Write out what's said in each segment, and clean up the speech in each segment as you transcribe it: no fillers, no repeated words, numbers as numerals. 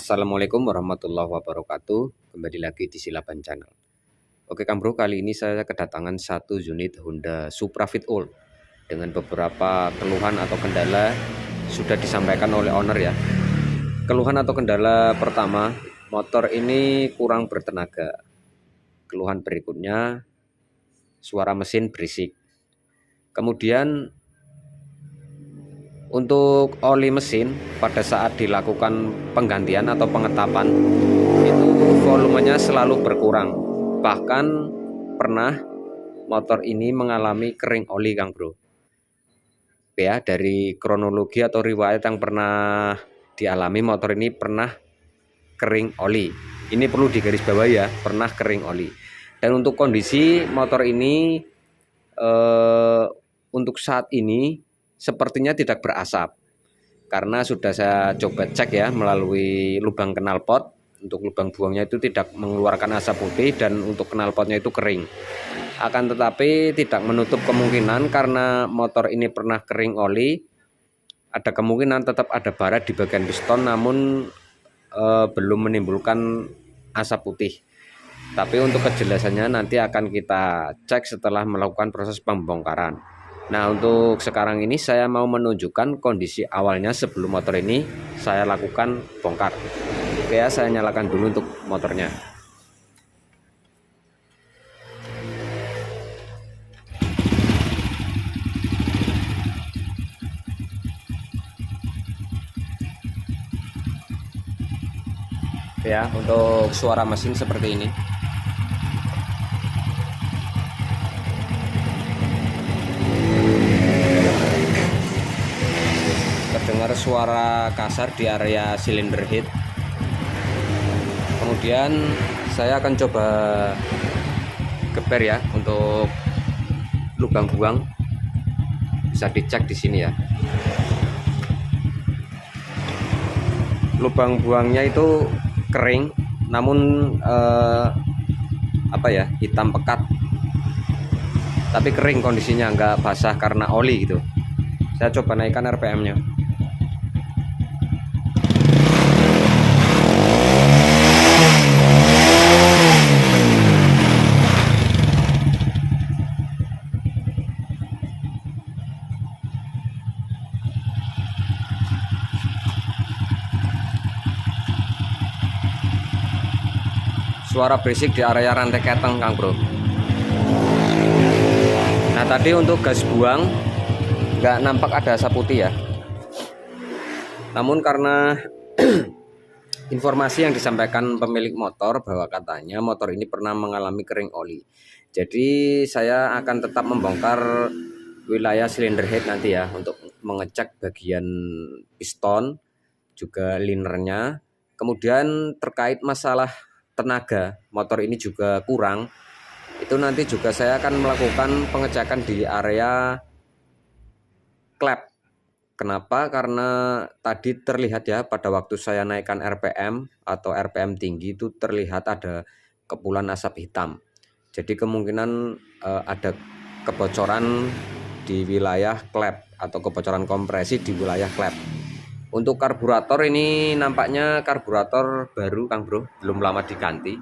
Assalamualaikum warahmatullahi wabarakatuh. Kembali lagi di Silaban Channel. Oke Kang Bro, kali ini saya kedatangan satu unit Honda Supra Fit All dengan beberapa keluhan atau kendala sudah disampaikan oleh owner ya. Keluhan atau kendala pertama, motor ini kurang bertenaga. Keluhan berikutnya, suara mesin berisik. Kemudian untuk oli mesin pada saat dilakukan penggantian atau pengetapan itu volumenya selalu berkurang. Bahkan pernah motor ini mengalami kering oli Kang Bro. Ya, dari kronologi atau riwayat yang pernah dialami, motor ini pernah kering oli. Ini perlu digarisbawahi ya, pernah kering oli. Dan untuk kondisi motor ini untuk saat ini sepertinya tidak berasap, karena sudah saya coba cek ya melalui lubang knalpot. Untuk lubang buangnya itu tidak mengeluarkan asap putih dan untuk knalpotnya itu kering. Akan tetapi tidak menutup kemungkinan karena motor ini pernah kering oli, ada kemungkinan tetap ada bara di bagian piston namun belum menimbulkan asap putih. Tapi untuk kejelasannya nanti akan kita cek setelah melakukan proses pembongkaran. Nah, untuk sekarang ini saya mau menunjukkan kondisi awalnya sebelum motor ini saya lakukan bongkar. Oke ya, saya nyalakan dulu untuk motornya. Oke ya, untuk suara mesin seperti ini. Terdengar suara kasar di area silinder head. Kemudian saya akan coba geber ya untuk lubang buang. Bisa dicek di sini ya. Lubang buangnya itu kering, namun hitam pekat. Tapi kering kondisinya, nggak basah karena oli gitu. Saya coba naikkan RPM-nya. Suara berisik di area rantai keteng Kang Bro. Nah, tadi untuk gas buang nggak nampak ada asap putih ya. Namun karena informasi yang disampaikan pemilik motor bahwa katanya motor ini pernah mengalami kering oli, jadi saya akan tetap membongkar wilayah silinder head nanti ya untuk mengecek bagian piston juga linernya. Kemudian terkait masalah tenaga motor ini juga kurang, itu nanti juga saya akan melakukan pengecekan di area klep. Kenapa? Karena tadi terlihat ya pada waktu saya naikkan RPM atau RPM tinggi itu terlihat ada kepulan asap hitam. Jadi kemungkinan ada kebocoran di wilayah klep atau kebocoran kompresi di wilayah klep. Untuk karburator ini nampaknya karburator baru Kang Bro, belum lama diganti.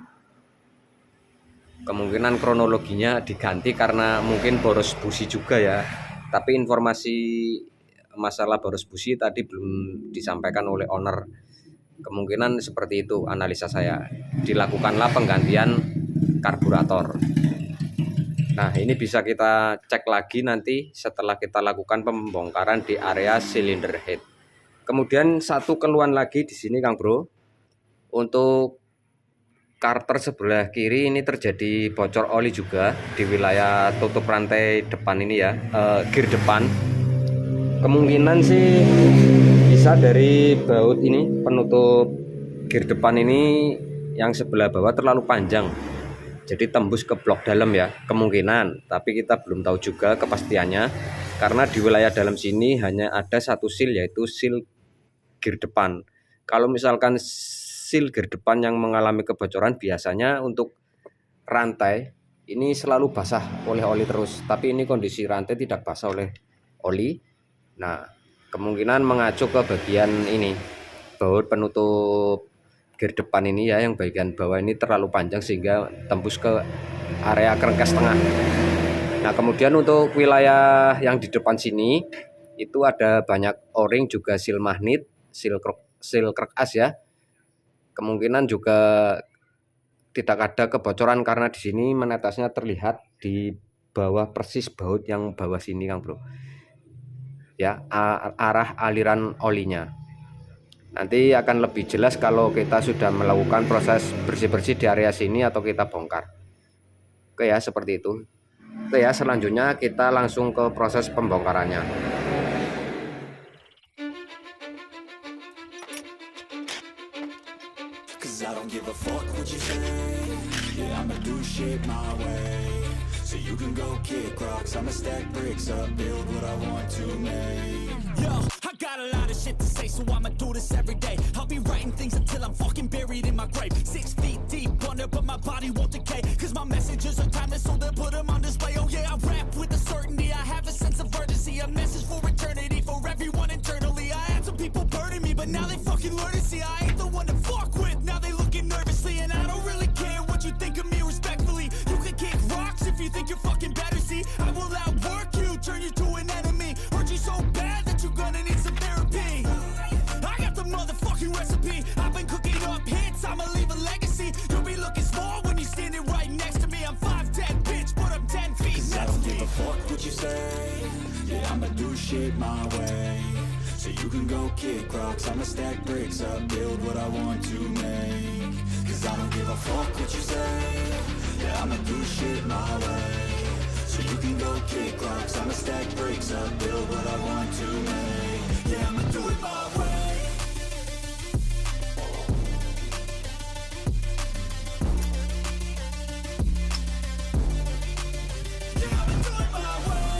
Kemungkinan kronologinya diganti karena mungkin boros busi juga ya. Tapi informasi masalah boros busi tadi belum disampaikan oleh owner. Kemungkinan seperti itu analisa saya. Dilakukanlah penggantian karburator. Nah, ini bisa kita cek lagi nanti setelah kita lakukan pembongkaran di area silinder head. Kemudian satu keluhan lagi di sini Kang Bro. Untuk karter sebelah kiri ini terjadi bocor oli juga di wilayah tutup rantai depan ini ya, gear depan. Kemungkinan sih bisa dari baut ini, penutup gear depan ini yang sebelah bawah terlalu panjang, jadi tembus ke blok dalam ya, kemungkinan. Tapi kita belum tahu juga kepastiannya karena di wilayah dalam sini hanya ada satu seal, yaitu seal gear depan. Kalau misalkan seal gear depan yang mengalami kebocoran, biasanya untuk rantai ini selalu basah oleh oli terus, tapi ini kondisi rantai tidak basah oleh oli. Nah, kemungkinan mengacu ke bagian ini, baut penutup gear depan ini ya, yang bagian bawah ini terlalu panjang sehingga tembus ke area kerengkas tengah. Nah, kemudian untuk wilayah yang di depan sini itu ada banyak o-ring, juga seal magnet, seal krek as ya. Kemungkinan juga tidak ada kebocoran karena di sini menetasnya terlihat di bawah persis baut yang bawah sini Kang Bro. Ya, arah aliran olinya. Nanti akan lebih jelas kalau kita sudah melakukan proses bersih-bersih di area sini atau kita bongkar. Oke ya, seperti itu. Oke ya, selanjutnya kita langsung ke proses pembongkarannya. So you can go kick rocks, I'ma stack bricks up, build what I want to make. Yo, I got a lot of shit to say, so I'ma do this every day. I'll be writing things until I'm fucking buried in my grave. 6 feet deep under, but my body won't decay. Cause my messages are timeless, so they'll put them on display. Oh yeah, I rap with a certainty, I have a sense of urgency. A message for eternity, for everyone internally. I had some people burning me, but now they fucking learn to see I ain't the one to fuck with. Now they looking nervously, and I don't really care what you think of me respectfully. You can kick rocks if you think you're fucking better, see I will outwork you, turn you to an enemy. Hurt you so bad that you're gonna need some therapy. I got the motherfucking recipe, I've been cooking up hits, I'ma leave a legacy. You'll be looking small when you're standing right next to me. I'm 5'10", bitch, but I'm 10 feet. I don't give a fuck what you say, yeah, I'ma do shit my way. So you can go kick rocks, I'ma stack bricks up, build what I want to make. Cause I don't give a fuck what you say, yeah, I'ma do shit my way. So you can go kick rocks, I'ma stack bricks up, build what I want to make. Yeah, I'ma do it my way. Yeah, I'ma do it my way.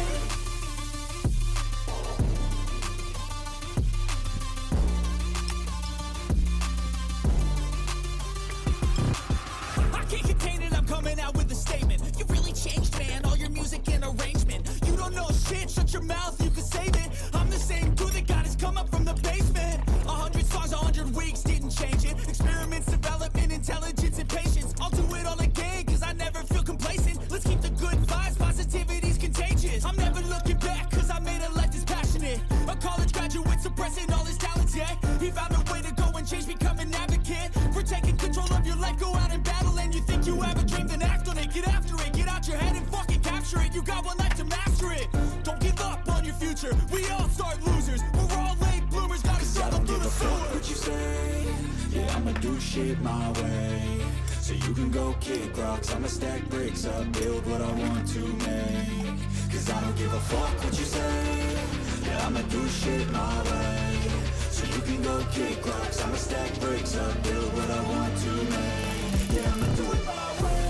I can't contain it, I'm coming out with a statement. You really changed, man, all your music and arrangement. You don't know shit, shut your mouth, you can save it. I'm the same dude that got his come up from the basement. 100 songs, 100 weeks, didn't change it. Experiments, development, intelligence, and patience. I'll do it all again, cause I never feel complacent. Let's keep the good vibes, positivity's contagious. I'm never looking back, cause I made a life that's passionate. A college graduate suppressing all his talents, yeah. He found a way to go and change, become an advocate. For taking control of your life, go out and battle. And you think you have a dream, then act on it. Get after it, get out your head and fucking capture it. You got one life to master it. Don't give up on your future, we all start losers. We're all late bloomers, gotta struggle through the sewer. What you say, yeah, I'ma do shit my way. So you can go kick rocks, I'ma stack bricks up, build what I want to make. Cause I don't give a fuck what you say, yeah, I'ma do shit my way. So you can go kick rocks, I'ma stack bricks up, build what I want to make. Yeah, I'ma do it my way.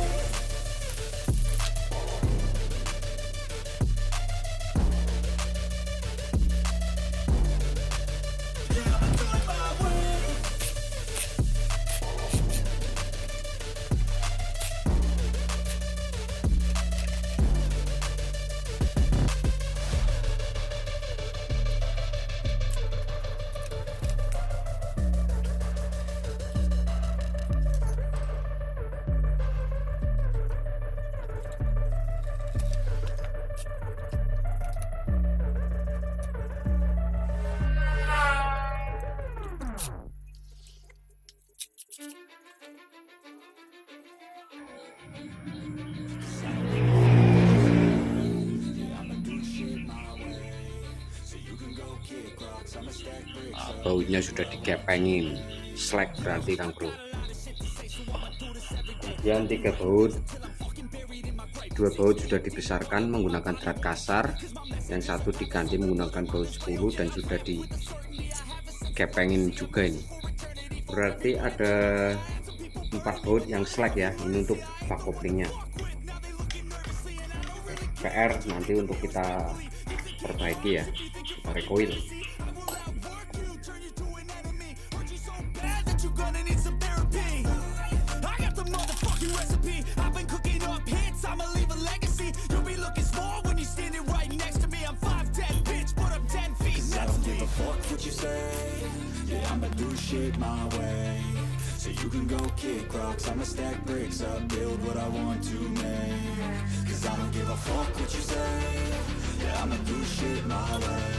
Yeah, I'ma do it my way. Bautnya sudah dikepengin, slack berarti Kang Bro. Kemudian 3 baut, 2 baut sudah dibesarkan menggunakan drat kasar, yang satu diganti menggunakan baut 10 dan sudah dikepengin juga ini. Berarti ada 4 baut yang slack ya, ini untuk bak koplingnya. PR nanti untuk kita perbaiki ya, kita recoil. Fuck what you say, yeah, I'ma do shit my way. So you can go kick rocks, I'ma stack bricks up, build what I want to make. Cause I don't give a fuck what you say, yeah, I'ma do shit my way.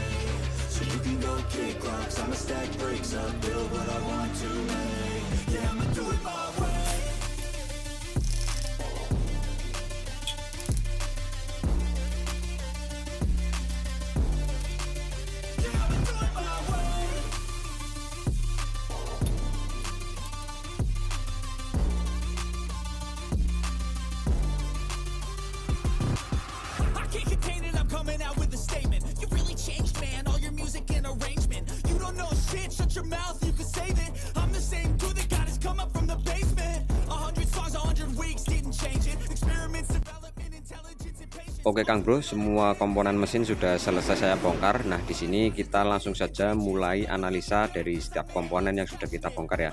So you can go kick rocks, I'ma stack bricks up, build what I want to make. Yeah, I'ma do it my way. I can't contain it, I'm coming out with a statement. You really changed, man, all your music and arrangement. You don't know shit, shut your mouth, you can save it. I'm the same dude that got his come up from the basement. 100 songs, 100 weeks, didn't change it. Experiments, development, intelligence, and patience. Oke Kang Bro, semua komponen mesin sudah selesai saya bongkar. Nah, di sini kita langsung saja mulai analisa dari setiap komponen yang sudah kita bongkar ya.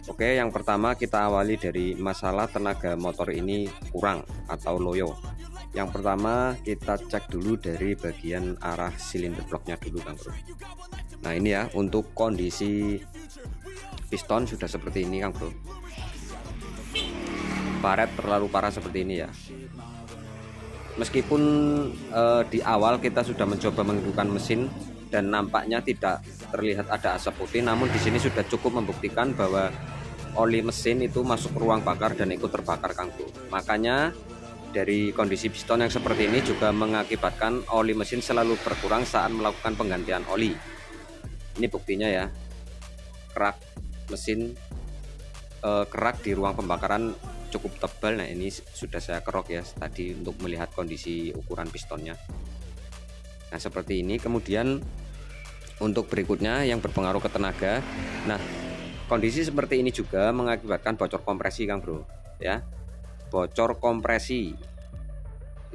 Oke, yang pertama kita awali dari masalah tenaga motor ini kurang atau loyo. Yang pertama kita cek dulu dari bagian arah silinder bloknya dulu Kang Bro. Nah ini ya, untuk kondisi piston sudah seperti ini Kang Bro. Baret terlalu parah seperti ini ya. Meskipun di awal kita sudah mencoba menghidupkan mesin dan nampaknya tidak terlihat ada asap putih, namun di sini sudah cukup membuktikan bahwa oli mesin itu masuk ke ruang bakar dan ikut terbakar Kang Bro. Makanya dari kondisi piston yang seperti ini juga mengakibatkan oli mesin selalu berkurang saat melakukan penggantian oli. Ini buktinya ya, kerak mesin kerak di ruang pembakaran cukup tebal. Nah ini sudah saya kerok ya tadi untuk melihat kondisi ukuran pistonnya. Nah seperti ini. Kemudian untuk berikutnya yang berpengaruh ke tenaga. Nah kondisi seperti ini juga mengakibatkan bocor kompresi Kang Bro ya. Bocor kompresi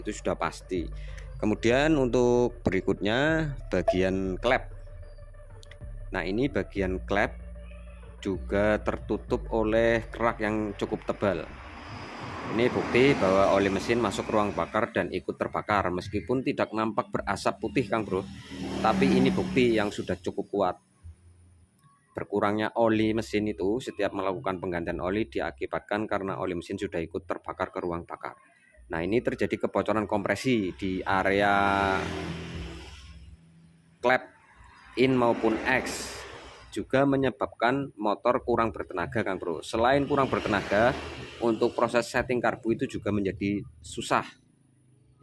itu sudah pasti. Kemudian untuk berikutnya bagian klep. Nah ini bagian klep juga tertutup oleh kerak yang cukup tebal. Ini bukti bahwa oli mesin masuk ruang bakar dan ikut terbakar, meskipun tidak nampak berasap putih Kang Bro, tapi ini bukti yang sudah cukup kuat. Berkurangnya oli mesin itu setiap melakukan penggantian oli diakibatkan karena oli mesin sudah ikut terbakar ke ruang bakar. Nah ini terjadi kebocoran kompresi di area klep in maupun X, juga menyebabkan motor kurang bertenaga Kang Bro. Selain kurang bertenaga, untuk proses setting karbu itu juga menjadi susah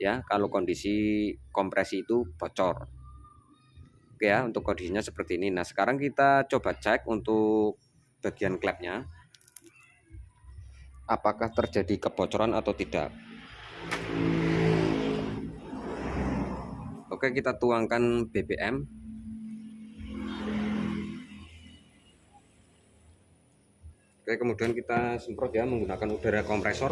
ya kalau kondisi kompresi itu bocor. Oke ya, untuk kondisinya seperti ini. Nah sekarang kita coba cek untuk bagian klepnya apakah terjadi kebocoran atau tidak. Oke, kita tuangkan BBM. Oke, kemudian kita semprot ya menggunakan udara kompresor.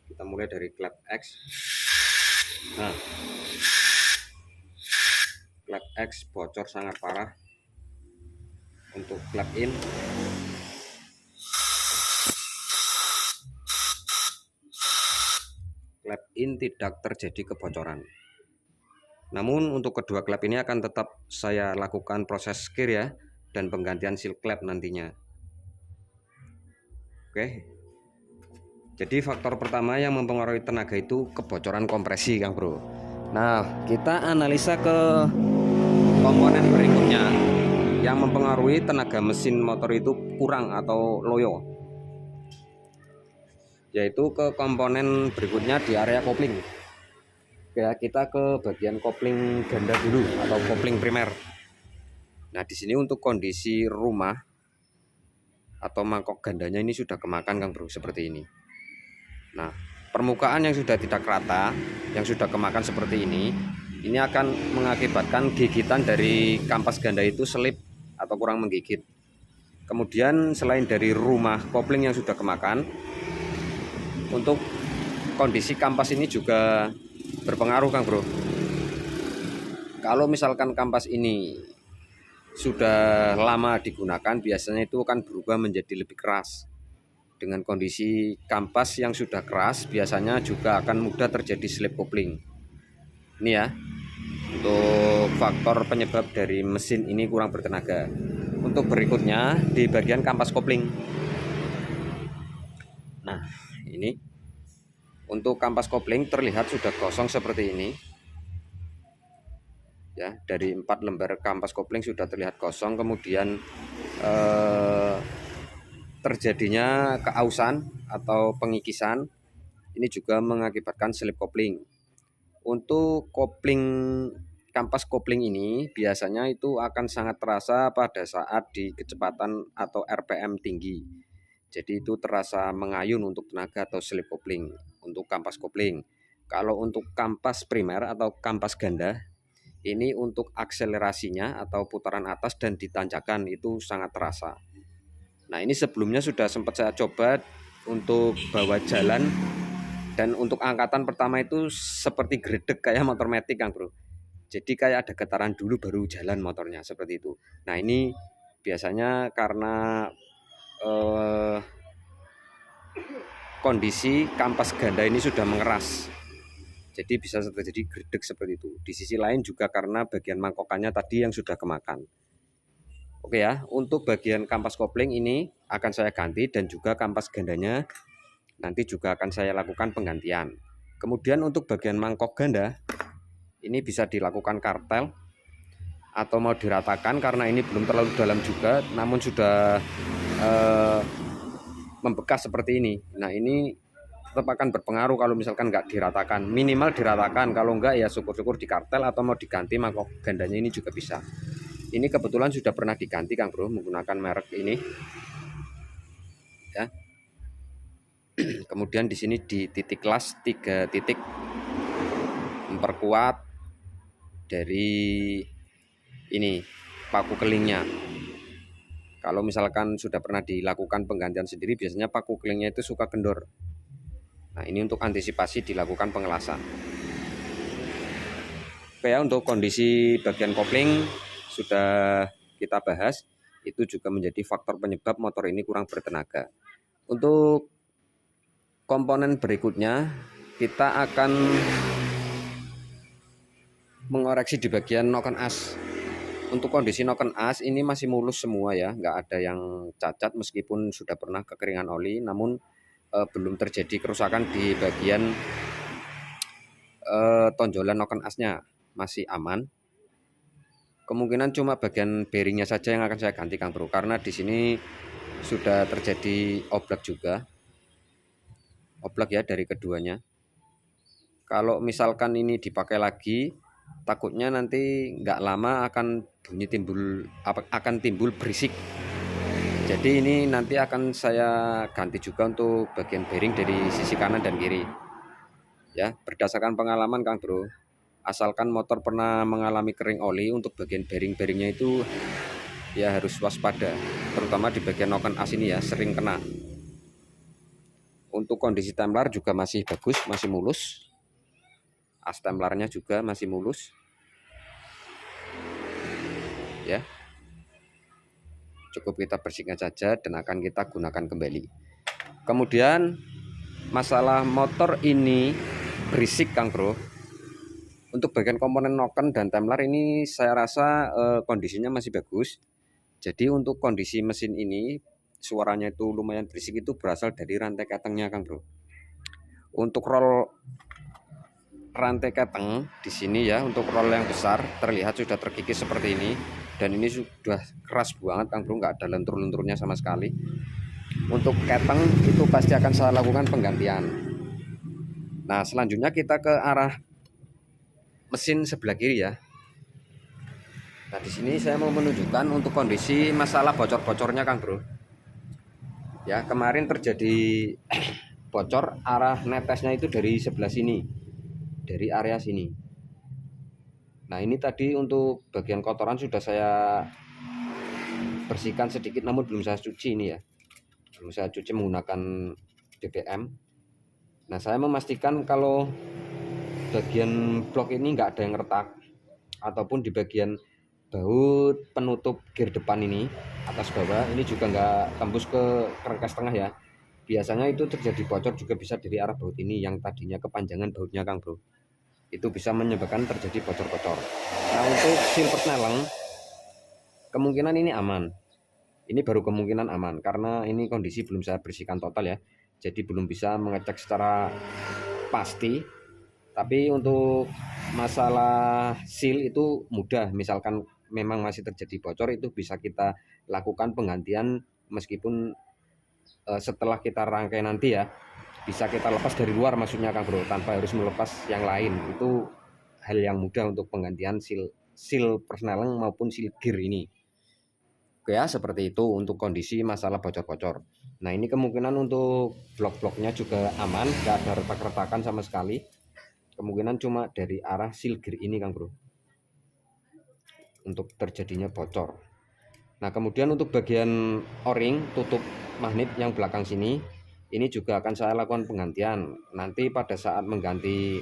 Kita mulai dari klep X. Nah, klep X bocor sangat parah. Untuk klep in, klep in tidak terjadi kebocoran. Namun untuk kedua klep ini akan tetap saya lakukan proses skir ya, dan penggantian seal klep nantinya. Oke. Jadi faktor pertama yang mempengaruhi tenaga itu kebocoran kompresi Kang Bro. Nah kita analisa ke komponen berikutnya yang mempengaruhi tenaga mesin motor itu kurang atau loyo, yaitu ke komponen berikutnya di area kopling. Ya, kita ke bagian kopling ganda dulu atau kopling primer. Nah di sini untuk kondisi rumah atau mangkok gandanya ini sudah kemakan Kang Bro seperti ini. Nah permukaan yang sudah tidak rata, yang sudah kemakan seperti ini akan mengakibatkan gigitan dari kampas ganda itu selip atau kurang menggigit. Kemudian selain dari rumah kopling yang sudah kemakan, untuk kondisi kampas ini juga berpengaruh Kang Bro. Kalau misalkan kampas ini sudah lama digunakan, biasanya itu akan berubah menjadi lebih keras. Dengan kondisi kampas yang sudah keras, biasanya juga akan mudah terjadi slip kopling. Ini ya, untuk faktor penyebab dari mesin ini kurang bertenaga. Untuk berikutnya di bagian kampas kopling. Nah, ini untuk kampas kopling terlihat sudah kosong seperti ini. Ya, dari 4 lembar kampas kopling sudah terlihat kosong, kemudian terjadinya keausan atau pengikisan. Ini juga mengakibatkan slip kopling. Untuk kopling kampas kopling ini biasanya itu akan sangat terasa pada saat di kecepatan atau RPM tinggi. Jadi itu terasa mengayun untuk tenaga atau slip kopling untuk kampas kopling. Kalau untuk kampas primer atau kampas ganda, ini untuk akselerasinya atau putaran atas dan ditanjakan itu sangat terasa. Nah, ini sebelumnya sudah sempat saya coba untuk bawa jalan, dan untuk angkatan pertama itu seperti gredek kayak motor metik Kang Bro. Jadi kayak ada getaran dulu baru jalan motornya seperti itu. Nah, ini biasanya karena kondisi kampas ganda ini sudah mengeras. Jadi bisa terjadi gredek seperti itu. Di sisi lain juga karena bagian mangkokannya tadi yang sudah kemakan. Oke ya, untuk bagian kampas kopling ini akan saya ganti dan juga kampas gandanya nanti juga akan saya lakukan penggantian. Kemudian untuk bagian mangkok ganda ini bisa dilakukan kartel atau mau diratakan karena ini belum terlalu dalam juga, namun sudah membekas seperti ini. Nah, ini tetap akan berpengaruh kalau misalkan nggak diratakan. Minimal diratakan, kalau enggak ya syukur-syukur di kartel atau mau diganti mangkok gandanya ini juga bisa. Ini kebetulan sudah pernah diganti Kang Bro menggunakan merek ini. Ya. Kemudian di sini di titik las 3 titik memperkuat dari ini paku kelingnya. Kalau misalkan sudah pernah dilakukan penggantian sendiri, biasanya paku kelingnya itu suka kendor. Nah, ini untuk antisipasi dilakukan pengelasan. Oke ya, untuk kondisi bagian kopling sudah kita bahas. Itu juga menjadi faktor penyebab motor ini kurang bertenaga. Untuk komponen berikutnya, kita akan mengoreksi di bagian noken as. Untuk kondisi noken as ini masih mulus semua ya, nggak ada yang cacat meskipun sudah pernah kekeringan oli, namun belum terjadi kerusakan di bagian tonjolan noken asnya, masih aman. Kemungkinan cuma bagian bearingnya saja yang akan saya ganti Kang Bro, karena di sini sudah terjadi oblak juga, oblak ya dari keduanya. Kalau misalkan ini dipakai lagi, takutnya nanti nggak lama akan bunyi timbul berisik. Jadi ini nanti akan saya ganti juga untuk bagian bearing dari sisi kanan dan kiri. Ya, berdasarkan pengalaman Kang Bro, asalkan motor pernah mengalami kering oli, untuk bagian bearing-bearingnya itu ya harus waspada, terutama di bagian noken as ini ya sering kena. Untuk kondisi templar juga masih bagus, masih mulus. As templarnya juga masih mulus. Ya. Cukup kita bersihkan saja dan akan kita gunakan kembali. Kemudian masalah motor ini berisik Kang Bro. Untuk bagian komponen noken dan templar ini saya rasa kondisinya masih bagus. Jadi untuk kondisi mesin ini suaranya itu lumayan berisik, itu berasal dari rantai ketengnya Kang Bro. Untuk roll rantai keteng di sini ya, untuk roll yang besar terlihat sudah terkikis seperti ini. Dan ini sudah keras banget Kang Bro, nggak ada lentur-lenturnya sama sekali. Untuk keteng itu pasti akan saya lakukan penggantian. Nah, selanjutnya kita ke arah mesin sebelah kiri ya. Nah, di sini saya mau menunjukkan untuk kondisi masalah bocor-bocornya Kang Bro. Ya, kemarin terjadi bocor arah netesnya itu dari sebelah sini, dari area sini. Nah, ini tadi untuk bagian kotoran sudah saya bersihkan sedikit, namun belum saya cuci ini ya. Belum saya cuci menggunakan BBM. Nah, saya memastikan kalau bagian blok ini nggak ada yang retak, ataupun di bagian baut penutup gear depan ini, atas bawah ini juga nggak tembus ke kerangkas tengah ya. Biasanya itu terjadi bocor juga bisa dari arah baut ini yang tadinya kepanjangan bautnya Kang Bro. itu bisa menyebabkan terjadi bocor-bocor. Nah, untuk seal persneling kemungkinan ini aman. Ini baru kemungkinan aman karena ini kondisi belum saya bersihkan total ya. Jadi belum bisa mengecek secara pasti. Tapi untuk masalah seal itu mudah. Misalkan memang masih terjadi bocor, itu bisa kita lakukan penggantian meskipun setelah kita rangkai nanti ya. Bisa kita lepas dari luar maksudnya Kang Bro, tanpa harus melepas yang lain. Itu hal yang mudah untuk penggantian seal persneling maupun seal gear ini. Oke ya, seperti itu untuk kondisi masalah bocor-bocor. Nah, ini kemungkinan untuk blok-bloknya juga aman, nggak ada retak-retakan sama sekali. Kemungkinan cuma dari arah seal gear ini Kang Bro, untuk terjadinya bocor. Nah, kemudian untuk bagian o-ring tutup magnet yang belakang sini, ini juga akan saya lakukan penggantian. Nanti pada saat mengganti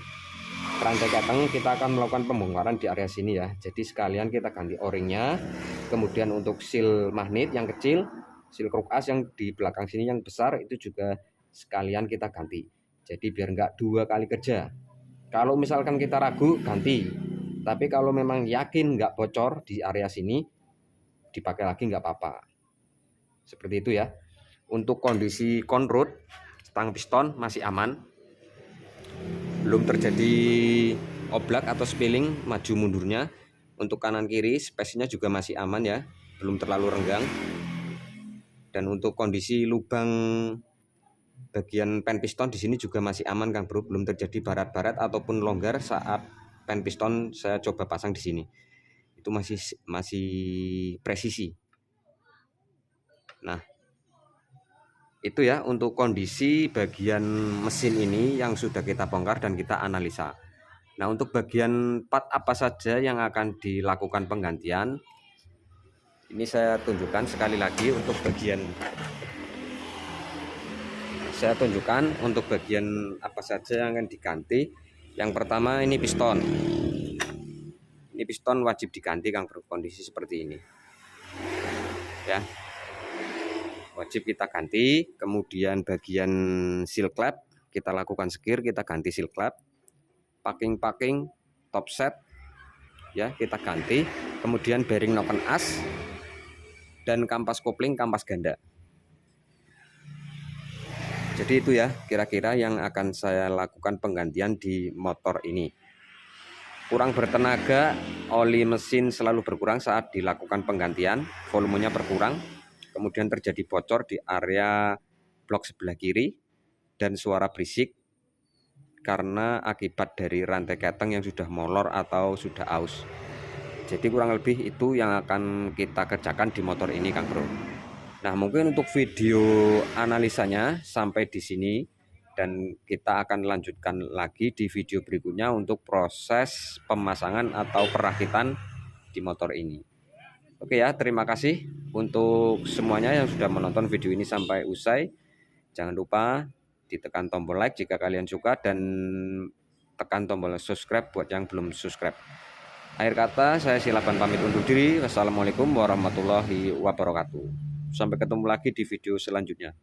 rantai keteng kita akan melakukan pembongkaran di area sini ya. Jadi sekalian kita ganti o-ringnya. Kemudian untuk seal magnet yang kecil, seal kruk as yang di belakang sini yang besar itu juga sekalian kita ganti. Jadi biar nggak dua kali kerja. Kalau misalkan kita ragu ganti. Tapi kalau memang yakin nggak bocor di area sini, dipakai lagi nggak apa-apa. Seperti itu ya. Untuk kondisi conrod stang piston masih aman, belum terjadi oblak atau spilling maju mundurnya. Untuk kanan kiri space-nya juga masih aman ya, belum terlalu renggang. Dan untuk kondisi lubang bagian pen piston di sini juga masih aman Kang Bro, belum terjadi barat-barat ataupun longgar saat pen piston saya coba pasang di sini. Itu masih presisi. Nah, itu ya untuk kondisi bagian mesin ini yang sudah kita bongkar dan kita analisa. Nah, untuk bagian part apa saja yang akan dilakukan penggantian, ini saya tunjukkan sekali lagi untuk bagian apa saja yang akan diganti. Yang pertama ini piston. Ini piston wajib diganti Kang Bro, kondisi seperti ini. Ya. Wajib kita ganti. Kemudian bagian seal clamp kita lakukan sekir, kita ganti seal clamp. Packing top set ya kita ganti. Kemudian bearing noken as dan kampas kopling, kampas ganda. Jadi itu ya kira-kira yang akan saya lakukan penggantian di motor ini. Kurang bertenaga, oli mesin selalu berkurang saat dilakukan penggantian, volumenya berkurang. Kemudian terjadi bocor di area blok sebelah kiri dan suara berisik karena akibat dari rantai keteng yang sudah molor atau sudah aus. Jadi kurang lebih itu yang akan kita kerjakan di motor ini Kang Bro. Nah, mungkin untuk video analisanya sampai di sini dan kita akan lanjutkan lagi di video berikutnya untuk proses pemasangan atau perakitan di motor ini. Oke ya, terima kasih untuk semuanya yang sudah menonton video ini sampai usai. Jangan lupa ditekan tombol like jika kalian suka dan tekan tombol subscribe buat yang belum subscribe. Akhir kata saya Silaban pamit undur diri. Wassalamualaikum warahmatullahi wabarakatuh. Sampai ketemu lagi di video selanjutnya.